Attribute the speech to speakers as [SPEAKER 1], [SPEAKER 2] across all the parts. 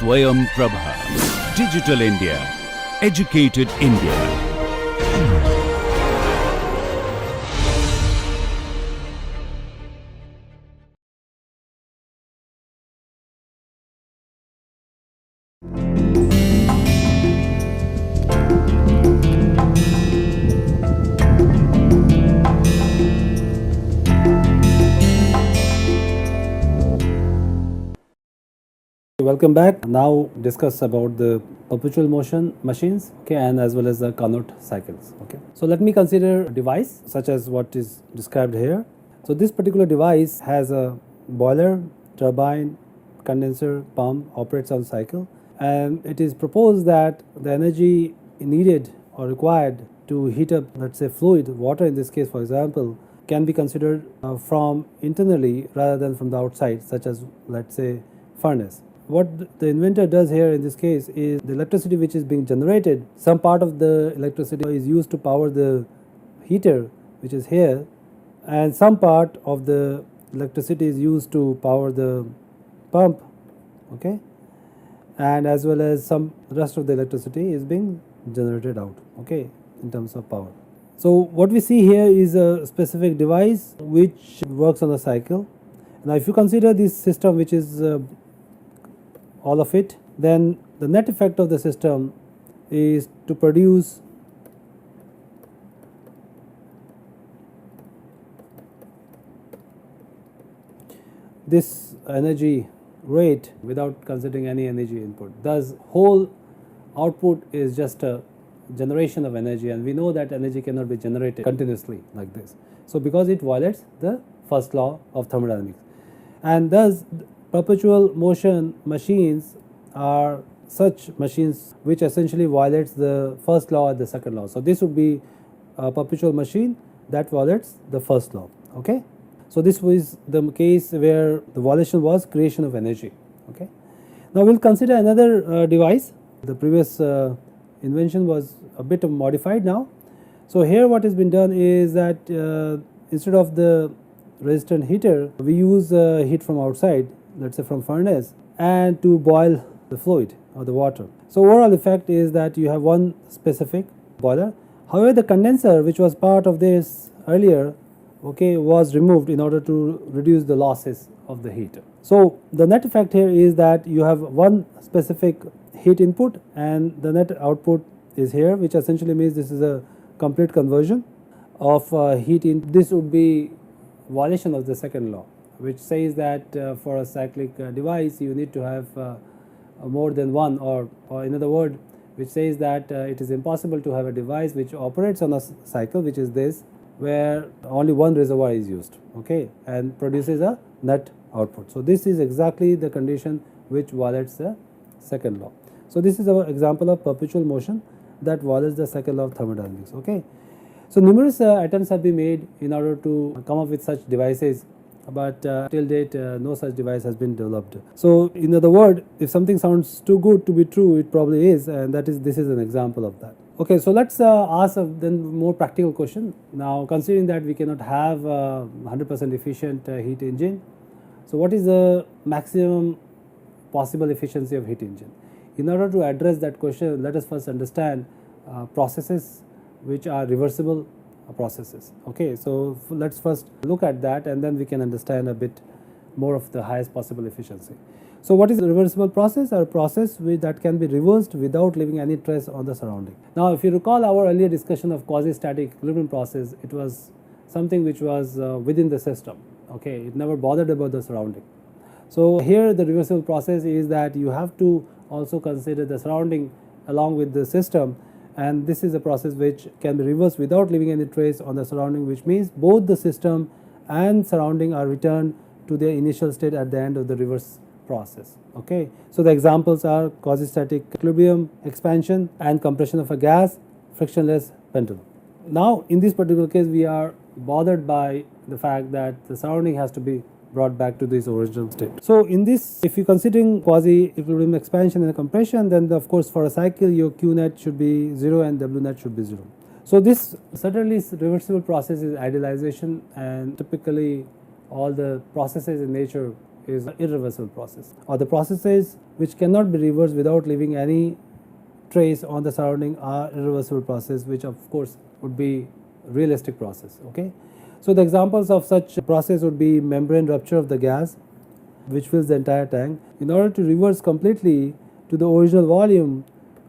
[SPEAKER 1] SwayamPrabha. Digital India. Educated India.
[SPEAKER 2] Welcome back. Now discuss about the perpetual motion machines, okay, and as well as the Carnot cycles. Okay, so let me consider a device such as what is described here. So this particular device has a boiler, turbine, condenser, pump, operates on cycle, and it is proposed that the energy needed or required to heat up, let's say, fluid, water in this case, for example, can be considered from internally rather than from the outside, such as, let's say, furnace. What the inventor does here in this case is the electricity which is being generated, some part of the electricity is used to power the heater which is here, and some part of the electricity is used to power the pump, okay, and as well as some rest of the electricity is being generated out, okay, in terms of power. So what we see here is a specific device which works on a cycle. Now if you consider this system which is all of it, then the net effect of the system is to produce this energy rate without considering any energy input. Thus whole output is just a generation of energy, and we know that energy cannot be generated continuously like this. So because it violates the first law of thermodynamics, and thus perpetual motion machines are such machines which essentially violates the first law and the second law. So this would be a perpetual machine that violates the first law, okay. So this was the case where the violation was creation of energy, okay. Now we will consider another device. The previous invention was a bit modified now. So here what has been done is that instead of the resistant heater, we use heat from outside, let's say from furnace, and to boil the fluid or the water. So overall effect is that you have one specific boiler. However, the condenser which was part of this earlier, okay, was removed in order to reduce the losses of the heat. So the net effect here is that you have one specific heat input and the net output is here, which essentially means this is a complete conversion of heat in. This would be violation of the second law, which says that for a cyclic device you need to have more than one, or in other words, which says that it is impossible to have a device which operates on a cycle, which is this, where only one reservoir is used, okay, and produces a net output. So this is exactly the condition which violates the second law. So this is our example of perpetual motion that violates the second law of thermodynamics, okay. So numerous attempts have been made in order to come up with such devices, but till date no such device has been developed. So in other words, if something sounds too good to be true, it probably is, and this is an example of that. Okay, so let's ask a then more practical question. Now considering that we cannot have 100% efficient heat engine, so what is the maximum possible efficiency of heat engine? In order to address that question, let us first understand processes which are reversible processes. Okay, so let's first look at that, and then we can understand a bit more of the highest possible efficiency. So what is a reversible process? A process that can be reversed without leaving any trace on the surrounding. Now if you recall our earlier discussion of quasi-static equilibrium process, it was something which was within the system, okay, it never bothered about the surrounding. So here the reversible process is that you have to also consider the surrounding along with the system, and this is a process which can be reversed without leaving any trace on the surrounding, which means both the system and surrounding are returned to their initial state at the end of the reverse process, okay. So the examples are quasi-static equilibrium, expansion and compression of a gas, frictionless pendulum. Now in this particular case we are bothered by the fact that the surrounding has to be brought back to this original state. So in this, if you're considering quasi-equilibrium expansion and compression, then of course for a cycle your Q net should be 0 and W net should be 0. So this certainly reversible process is idealization, and typically all the processes in nature is an irreversible process, or the processes which cannot be reversed without leaving any trace on the surrounding are irreversible process, which of course would be realistic process. Okay, so the examples of such process would be membrane rupture of the gas, which fills the entire tank. In order to reverse completely to the original volume,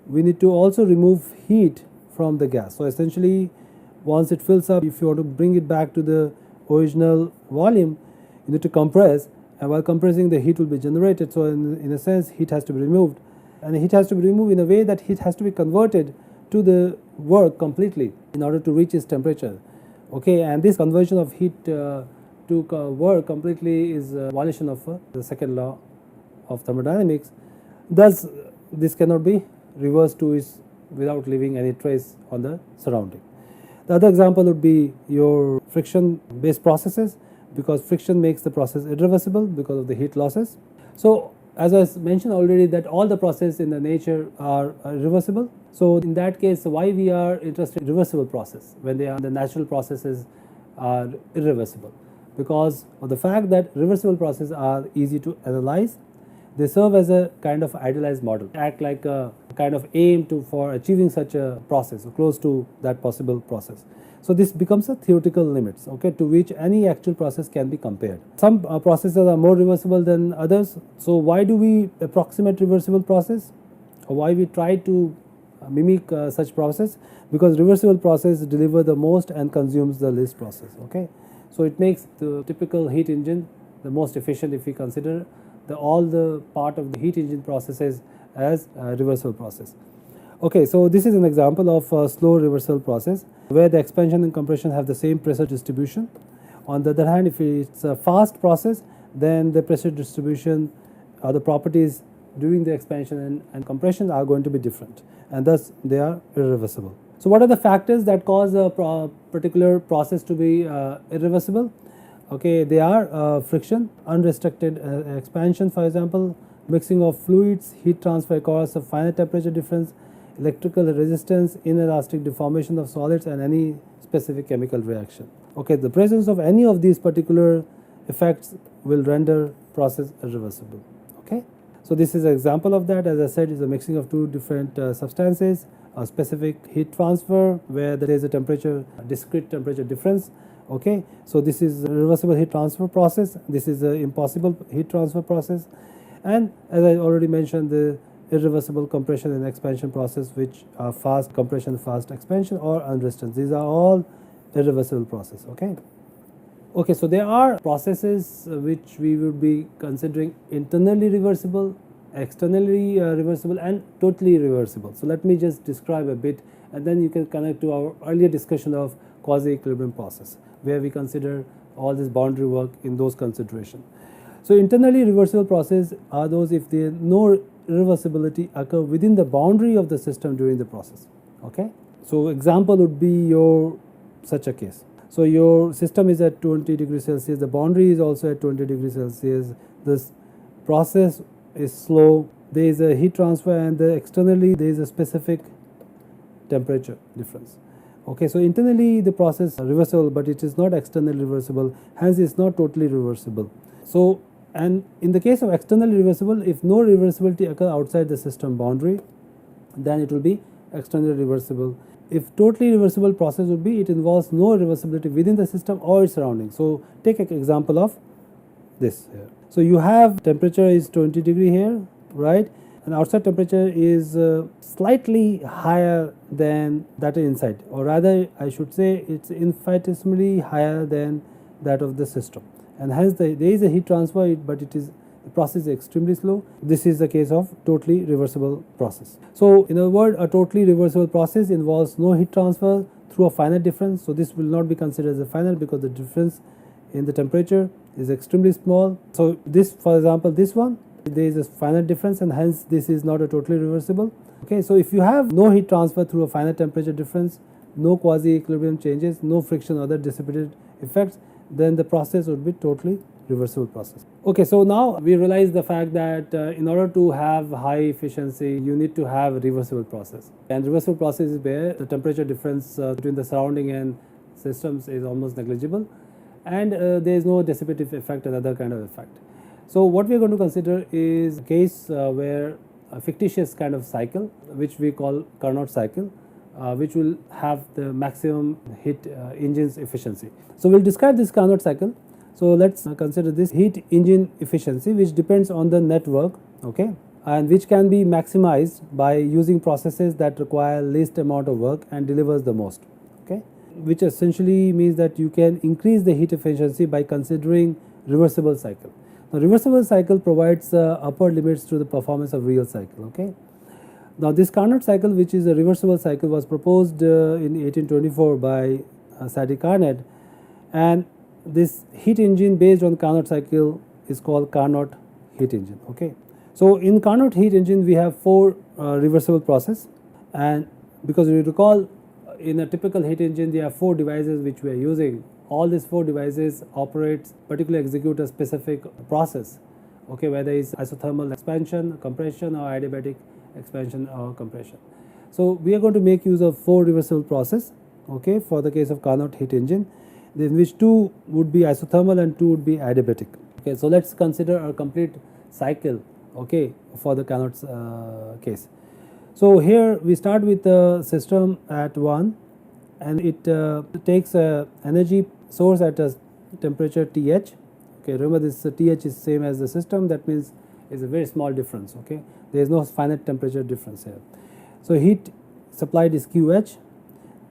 [SPEAKER 2] we need to also remove heat from the gas. So essentially, once it fills up, if you want to bring it back to the original volume, you need to compress, and while compressing the heat will be generated. So in a sense, heat has to be removed, and the heat has to be removed in a way that heat has to be converted to the work completely in order to reach its temperature. Okay, and this conversion of heat to work completely is a violation of the second law of thermodynamics. Thus, this cannot be reversed to its without leaving any trace on the surrounding. The other example would be your friction based processes, because friction makes the process irreversible because of the heat losses. So as I mentioned already, that all the processes in the nature are reversible. So in that case, why we are interested in reversible process when they are the natural processes are irreversible? Because of the fact that reversible processes are easy to analyze. They serve as a kind of idealized model, act like a kind of aim for achieving such a process, or close to that possible process. So this becomes a theoretical limits, okay, to which any actual process can be compared. Some processes are more reversible than others. So why do we approximate reversible process, or why we try to mimic such process? Because reversible process deliver the most and consumes the least process. Okay, so it makes the typical heat engine the most efficient if we consider all the part of the heat engine processes as a reversible process. Okay, so this is an example of a slow reversible process where the expansion and compression have the same pressure distribution. On the other hand, if it's a fast process, then the pressure distribution or the properties during the expansion and compression are going to be different, and thus they are irreversible. So what are the factors that cause a particular process to be irreversible? Okay, they are friction, unrestricted expansion, for example, mixing of fluids, heat transfer across a finite temperature difference, electrical resistance, inelastic deformation of solids, and any specific chemical reaction. Okay, the presence of any of these particular effects will render process irreversible. Okay, so this is an example of that. As I said, is a mixing of two different substances, a specific heat transfer where there is a temperature, discrete temperature difference. Okay, so this is a reversible heat transfer process. This is an impossible heat transfer process, and as I already mentioned, the irreversible compression and expansion process, which are fast compression, fast expansion, or unrestricted. These are all irreversible process. Okay. Okay, so there are processes which we would be considering internally reversible, externally reversible, and totally reversible. So let me just describe a bit, and then you can connect to our earlier discussion of quasi-equilibrium process, where we consider all this boundary work in those considerations. So internally reversible process are those if there no irreversibility occur within the boundary of the system during the process. Okay, so example would be your such a case. So your system is at 20 degrees Celsius, the boundary is also at 20 degrees Celsius, this process is slow, there is a heat transfer, and externally there is a specific temperature difference. Okay, so internally the process is reversible, but it is not externally reversible, hence it is not totally reversible. So, and in the case of externally reversible, if no reversibility occurs outside the system boundary, then it will be externally reversible. If totally reversible process would be, it involves no reversibility within the system or its surroundings. So take an example of this here. So you have temperature is 20 degree here, right? And outside temperature is slightly higher than that inside, or rather I should say it's infinitesimally higher than that of the system, and hence there is a heat transfer, but the process is extremely slow. This is the case of totally reversible process. So in other words, a totally reversible process involves no heat transfer through a finite difference. So this will not be considered as a finite because the difference in the temperature is extremely small. So this, for example, this one, there is a finite difference, and hence this is not a totally reversible. Okay, so if you have no heat transfer through a finite temperature difference, no quasi-equilibrium changes, no friction or other dissipated effects, then the process would be totally reversible process. Okay, so now we realize the fact that in order to have high efficiency, you need to have reversible process. And reversible process is where the temperature difference between the surrounding and systems is almost negligible, and there is no dissipative effect and other kind of effect. So what we are going to consider is a case where a fictitious kind of cycle, which we call Carnot cycle, which will have the maximum heat engine's efficiency. So we'll describe this Carnot cycle. So let's consider this heat engine efficiency, which depends on the net work, okay, and which can be maximized by using processes that require least amount of work and delivers the most, okay, which essentially means that you can increase the heat efficiency by considering reversible cycle. Now, reversible cycle provides upper limits to the performance of real cycle. Okay. Now, this Carnot cycle, which is a reversible cycle, was proposed in 1824 by Carnot, and this heat engine based on Carnot cycle is called Carnot heat engine. Okay. So, in Carnot heat engine, we have 4 reversible process, and because you recall, in a typical heat engine, there are 4 devices which we are using. All these 4 devices operates, particularly execute a specific process, okay, whether it's isothermal expansion, compression, or adiabatic expansion or compression. So we are going to make use of 4 reversible process, okay, for the case of Carnot heat engine, in which 2 would be isothermal and 2 would be adiabatic. Okay, so let's consider a complete cycle, okay, for the Carnot's case. So here we start with the system at 1, and it takes a energy source at a temperature TH. Okay, remember this TH is same as the system, that means it's a very small difference. Okay, there is no finite temperature difference here. So heat supplied is QH,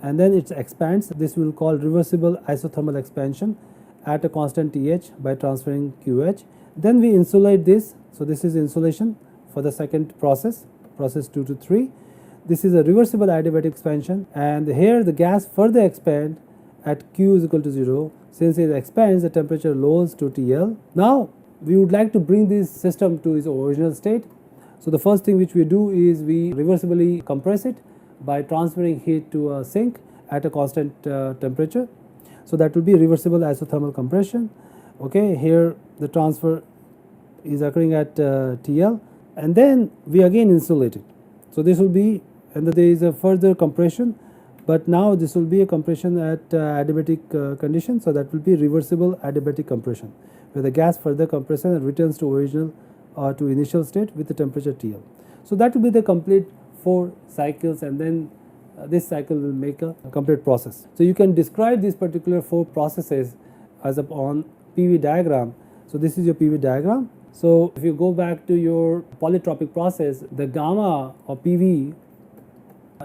[SPEAKER 2] and then it expands. This we will call reversible isothermal expansion at a constant TH by transferring QH. Then we insulate this. So this is insulation for the second process 2 to 3. This is a reversible adiabatic expansion, and here the gas further expand at Q is equal to 0. Since it expands, the temperature lowers to TL. Now we would like to bring this system to its original state. So the first thing which we do is we reversibly compress it by transferring heat to a sink at a constant temperature. So that will be reversible isothermal compression. Okay, here the transfer is occurring at TL, and then we again insulate it. So this will be, and there is a further compression, but now this will be a compression at adiabatic condition. So that will be reversible adiabatic compression, where the gas further compresses and returns to original or to initial state with the temperature TL. So that will be the complete 4 cycles, and then this cycle will make a complete process. So you can describe these particular 4 processes as on PV diagram. So this is your PV diagram. So if you go back to your polytropic process, the gamma or PV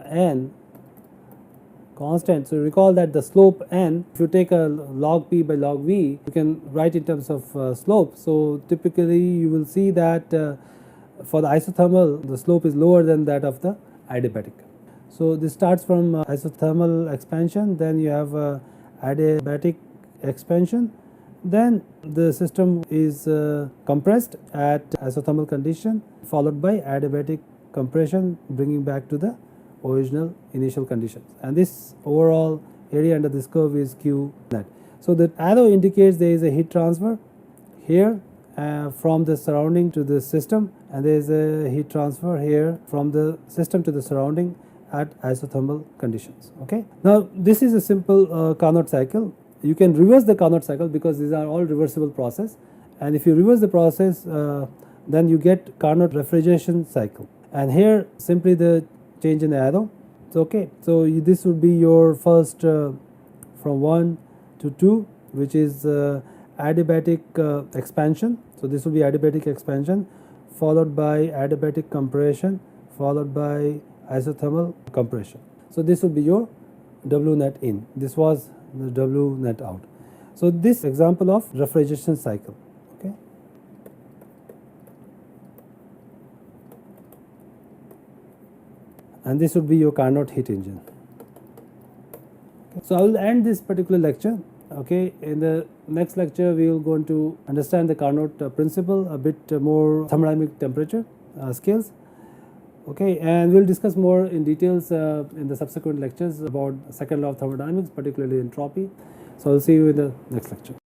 [SPEAKER 2] n constant. So recall that the slope n, if you take a log p by log v, you can write in terms of slope. So typically you will see that for the isothermal, the slope is lower than that of the adiabatic. So this starts from isothermal expansion, then you have adiabatic expansion, then the system is compressed at isothermal condition, followed by adiabatic compression, bringing back to the original initial conditions, and this overall area under this curve is Q net. So the arrow indicates there is a heat transfer here from the surrounding to the system, and there is a heat transfer here from the system to the surrounding at isothermal conditions. Okay. Now this is a simple Carnot cycle. You can reverse the Carnot cycle because these are all reversible process, and if you reverse the process, then you get Carnot refrigeration cycle. And here simply the change in the arrow. So, okay, so this would be your first from 1 to 2, which is adiabatic expansion. So this will be adiabatic expansion, followed by adiabatic compression, followed by isothermal compression. So this will be your W net in. This was the W net out. So this example of refrigeration cycle. Okay. And this would be your Carnot heat engine. Okay. So I will end this particular lecture. Okay, in the next lecture we will going to understand the Carnot principle, a bit more thermodynamic temperature scales. Okay, and we'll discuss more in details in the subsequent lectures about second law of thermodynamics, particularly entropy. So I'll see you in the next lecture.